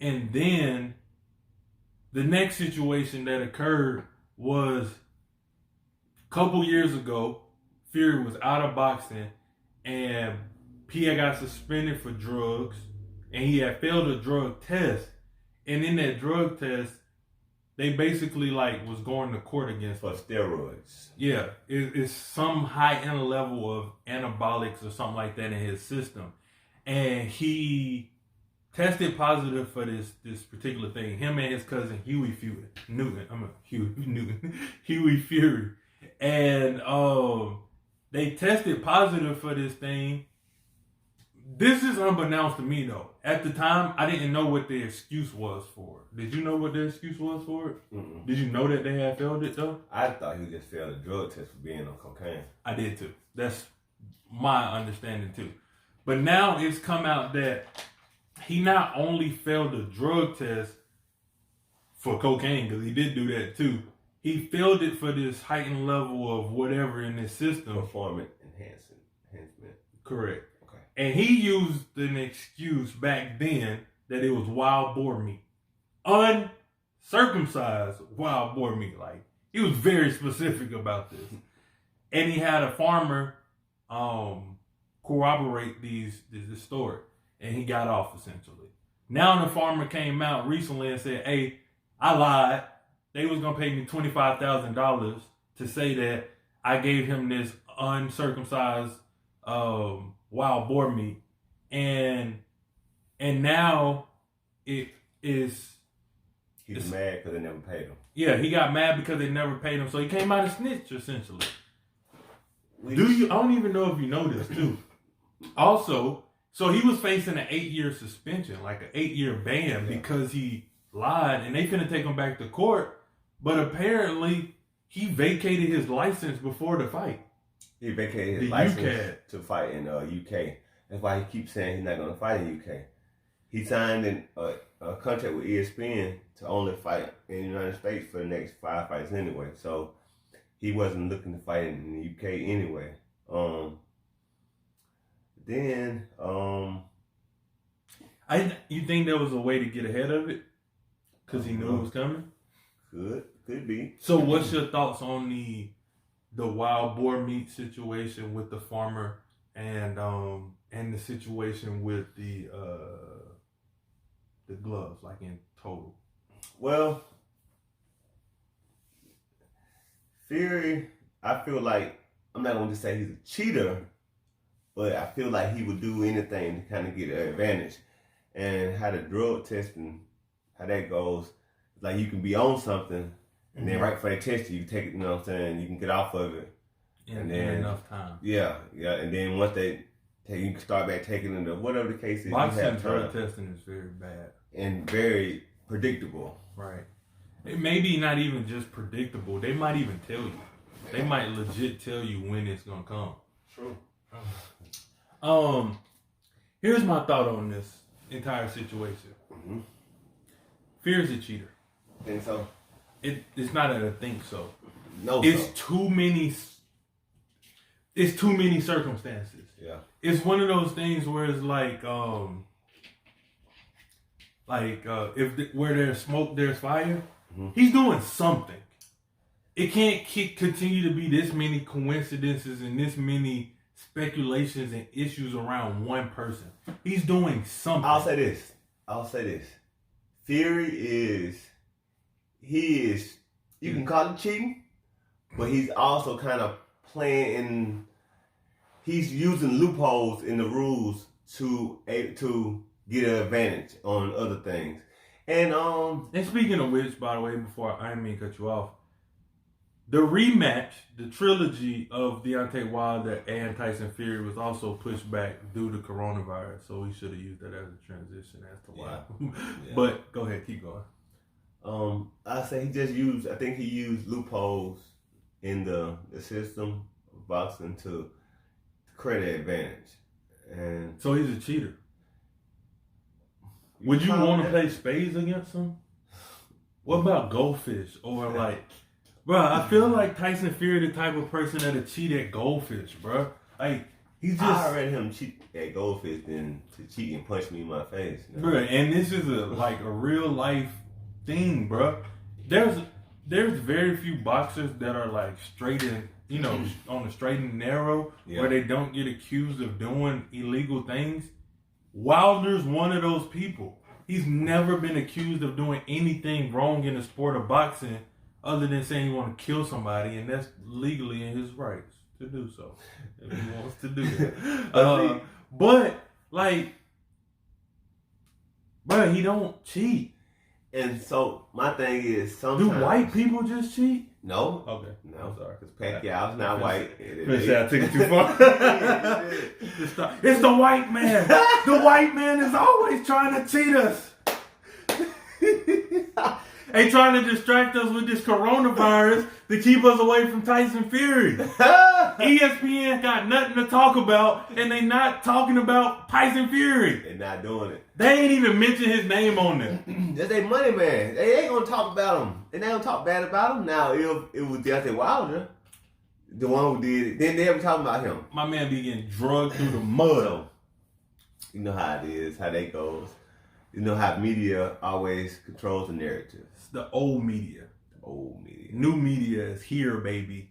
And then the next situation that occurred was a couple years ago. Fury was out of boxing, and he had got suspended for drugs, and he had failed a drug test. And in that drug test, they basically like was going to court against for steroids. Yeah, it's some high end level of anabolics or something like that in his system, and he tested positive for this particular thing. Him and his cousin Huey Fury, and they tested positive for this thing. This is unbeknownst to me though. At the time, I didn't know what the excuse was for it. Did you know what the excuse was for it? Mm-mm. Did you know that they had failed it though? I thought he just failed a drug test for being on cocaine. I did too. That's my understanding too. But now it's come out that he not only failed a drug test for cocaine, because he did do that too. He failed it for this heightened level of whatever in his system. Performance enhancement. Correct. Okay. And he used an excuse back then that it was wild boar meat. Uncircumcised wild boar meat. Like, he was very specific about this. And he had a farmer corroborate this story. And he got off, essentially. Now the farmer came out recently and said, hey, I lied. They was going to pay me $25,000 to say that I gave him this uncircumcised wild boar meat. And now it is... He's mad because they never paid him. Yeah, he got mad because they never paid him. So he came out and snitched, essentially. I don't even know if you know this, too. Also... So he was facing an 8-year suspension, like an 8-year ban because he lied, and they finna take him back to court. But apparently, he vacated his license before the fight. He vacated his license to fight in UK. That's why he keeps saying he's not going to fight in UK. He signed a contract with ESPN to only fight in the United States for the next 5 fights anyway. So he wasn't looking to fight in the UK anyway. Then, you think there was a way to get ahead of it? Because he knew it was coming? Could be. So what's your thoughts on the wild boar meat situation with the farmer and the situation with the gloves, like in total? Well, Fury, I feel like, I'm not going to say he's a cheater, but I feel like he would do anything to kind of get an advantage. And how the drug testing, how that goes, like you can be on something, and then right before they test you, take it, you know what I'm saying, you can get off of it. In enough time. Yeah. And then once they take, you can start back taking it, or whatever the case is. Boxing drug testing is very bad. And very predictable. Right. It may be not even just predictable. They might even tell you. They might legit tell you when it's going to come. True. Here's my thought on this entire situation. Mm-hmm. Fury's a cheater. Think so? It's not that I think so. No, it's too many. It's too many circumstances. Yeah. It's one of those things where it's like where there's smoke, there's fire. Mm-hmm. He's doing something. It can't continue to be this many coincidences and this many speculations and issues around one person. He's doing something. I'll say this. Fury is, you can call it cheating, but he's also kind of he's using loopholes in the rules to get an advantage on other things. And speaking of which, by the way, before I didn't mean to cut you off, the rematch, the trilogy of Deontay Wilder and Tyson Fury was also pushed back due to coronavirus, so we should have used that as a transition as to why. Yeah. But go ahead, keep going. I say I think he used loopholes in the system of boxing to create an advantage. And so he's a cheater. Would you want to play spades against him? What about goldfish or like... Bro, I feel like Tyson Fury the type of person that'll cheat at goldfish, bro. Like, He's just, I'd rather him cheat at Goldfish than to cheat and punch me in my face. You know? bro. And this is a real life thing, bro. There's very few boxers that are like straight and on the straight and narrow where they don't get accused of doing illegal things. Wilder's one of those people. He's never been accused of doing anything wrong in the sport of boxing other than saying he want to kill somebody, and that's legally in his rights to do so if he wants to do that. But like, bro, he don't cheat. And so my thing is, sometimes Do white people just cheat? No. Okay. No. I'm sorry. Because Pacquiao's not white. I took it too far. It's the white man. The white man is always trying to cheat us. They trying to distract us with this coronavirus to keep us away from Tyson Fury. ESPN got nothing to talk about, and they not talking about Tyson Fury. They're not doing it. They ain't even mention his name on there. That's their money, man. They ain't gonna talk about him. They ain't gonna talk bad about him. Now, if it was Deontay Wilder, the one who did it, then they ever talking about him. My man be getting drugged through the mud. So, you know how it is, how that goes. You know how media always controls the narrative. It's the old media. Old media. New media is here, baby.